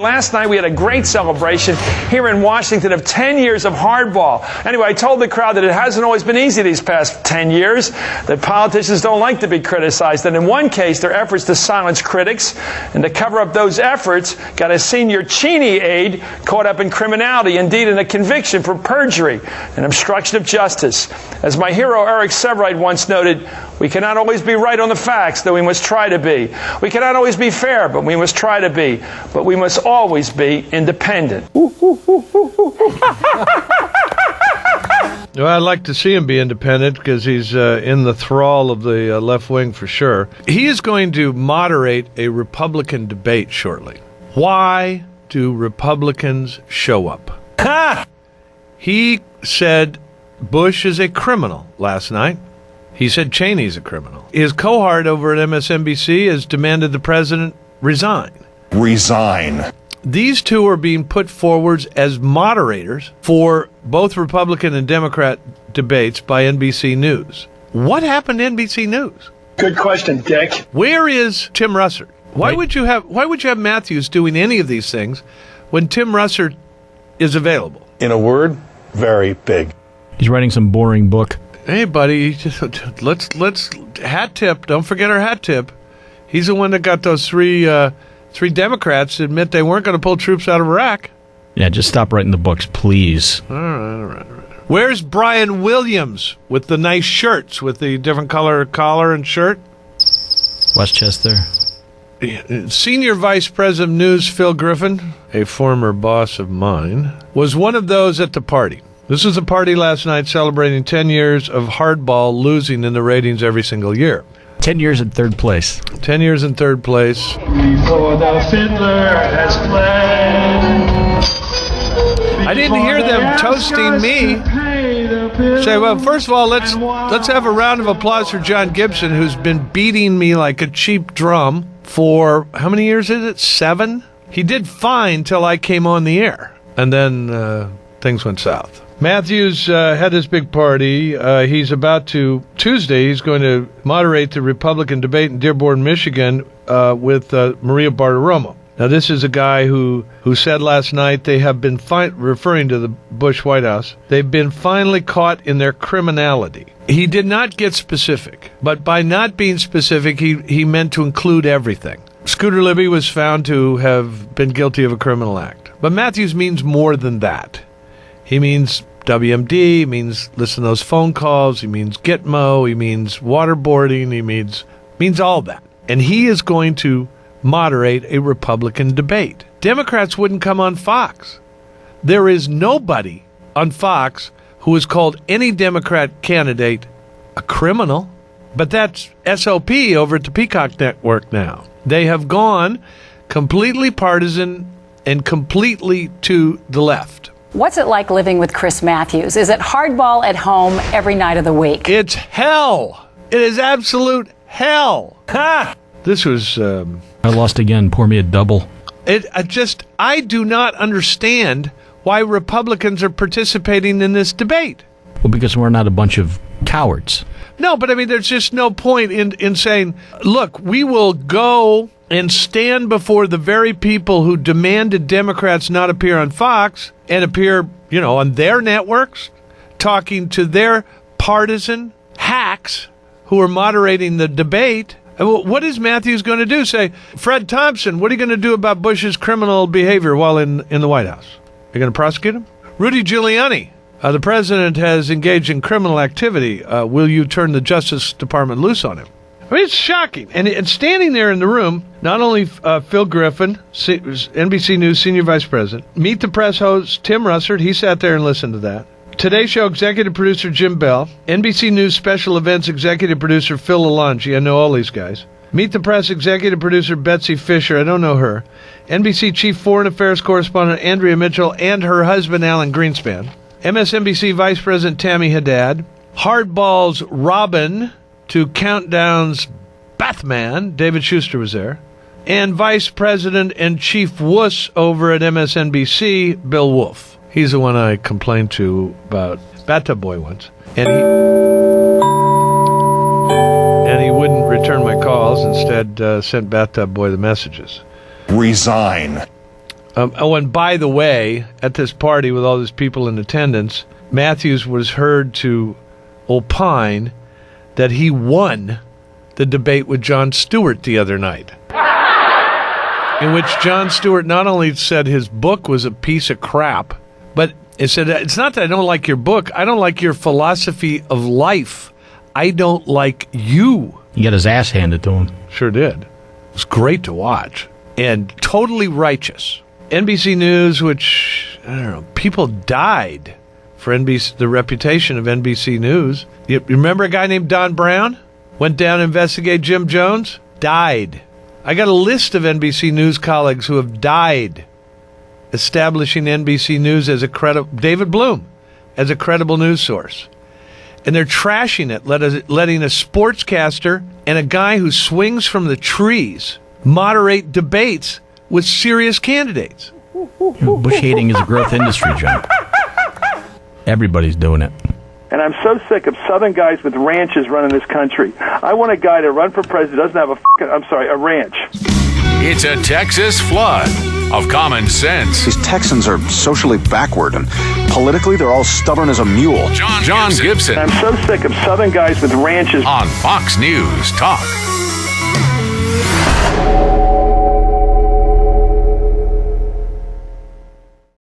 Last night we had a great celebration here in Washington of 10 years of hardball. Anyway, I told the crowd that it hasn't always been easy these past 10 years, that politicians don't like to be criticized, and in one case, their efforts to silence critics and to cover up those efforts got a senior Cheney aide caught up in criminality, indeed in a conviction for perjury and obstruction of justice. As my hero Eric Severide once noted, we cannot always be right on the facts, though we must try to be. We cannot always be fair, but we must try to be. But we must always be independent. Well, I'd like to see him be independent because he's in the thrall of the left wing for sure. He is going to moderate a Republican debate shortly. Why do Republicans show up? He said Bush is a criminal last night. He said Cheney's a criminal. His cohort over at MSNBC has demanded the president resign. Resign. These two are being put forward as moderators for both Republican and Democrat debates by NBC News. What happened to NBC News? Good question, Dick. Where is Tim Russert? Why would you have Matthews doing any of these things when Tim Russert is available? In a word, very big. He's writing some boring book. Hey, buddy, let's hat tip. Don't forget our hat tip. He's the one that got those three Democrats to admit they weren't going to pull troops out of Iraq. Yeah, just stop writing the books, please. All right. Where's Brian Williams with the nice shirts, with the different color collar and shirt? Westchester. Senior Vice President of News Phil Griffin, a former boss of mine, was one of those at the party. This was a party last night celebrating 10 years of hardball losing in the ratings every single year. 10 years in third place. 10 years in third place. Before the fiddler has played. I didn't hear them toasting me. Say, well, first of all, let's have a round of applause for John Gibson, who's been beating me like a cheap drum for, how many years is it? 7? He did fine till I came on the air. And then things went south. Matthews had his big party. He's about to, Tuesday, he's going to moderate the Republican debate in Dearborn, Michigan with Maria Bartiromo. Now, this is a guy who said last night they have been, referring to the Bush White House, they've been finally caught in their criminality. He did not get specific, but by not being specific, he meant to include everything. Scooter Libby was found to have been guilty of a criminal act. But Matthews means more than that. He means WMD, he means listen to those phone calls, he means Gitmo, he means waterboarding, he means all that. And he is going to moderate a Republican debate. Democrats wouldn't come on Fox. There is nobody on Fox who has called any Democrat candidate a criminal, but that's SOP over at the Peacock Network now. They have gone completely partisan and completely to the left. What's it like living with Chris Matthews? Is it hardball at home every night of the week? It's hell. It is absolute hell. Ha! This was... I lost again. Pour me a double. I do not understand why Republicans are participating in this debate. Well, because we're not a bunch of cowards. No, but I mean, there's just no point in saying, look, we will go and stand before the very people who demanded Democrats not appear on Fox and appear, on their networks, talking to their partisan hacks who are moderating the debate. What is Matthews going to do? Say, Fred Thompson, what are you going to do about Bush's criminal behavior while in the White House? Are you going to prosecute him? Rudy Giuliani, the president has engaged in criminal activity. Will you turn the Justice Department loose on him? I mean, it's shocking. And standing there in the room, not only Phil Griffin, NBC News senior vice president, Meet the Press host Tim Russert, he sat there and listened to that. Today Show executive producer Jim Bell, NBC News special events executive producer Phil Lalonde, I know all these guys. Meet the Press executive producer Betsy Fisher, I don't know her. NBC chief foreign affairs correspondent Andrea Mitchell and her husband Alan Greenspan. MSNBC vice president Tammy Haddad. Hardball's Robin to Countdown's Batman, David Schuster was there. And vice president and chief wuss over at MSNBC, Bill Wolf. He's the one I complained to about Bathtub Boy once. And he wouldn't return my calls, instead sent Bathtub Boy the messages. Resign. And by the way, at this party with all these people in attendance, Matthews was heard to opine that he won the debate with Jon Stewart the other night, in which Jon Stewart not only said his book was a piece of crap, but it said, it's not that I don't like your book, I don't like your philosophy of life. I don't like you. He got his ass handed to him. Sure did. It was great to watch. And totally righteous. NBC News, which, I don't know, people died for NBC, the reputation of NBC News. You remember a guy named Don Brown? Went down to investigate Jim Jones? Died. I got a list of NBC News colleagues who have died establishing NBC News as a David Bloom, as a credible news source. And they're trashing it, letting a sportscaster and a guy who swings from the trees moderate debates with serious candidates. Bush hating is a growth industry, John. Everybody's doing it. And I'm so sick of Southern guys with ranches running this country. I want a guy to run for president who doesn't have a ranch. It's a Texas flood of common sense. These Texans are socially backward, and politically they're all stubborn as a mule. John Gibson. I'm so sick of Southern guys with ranches. On Fox News Talk.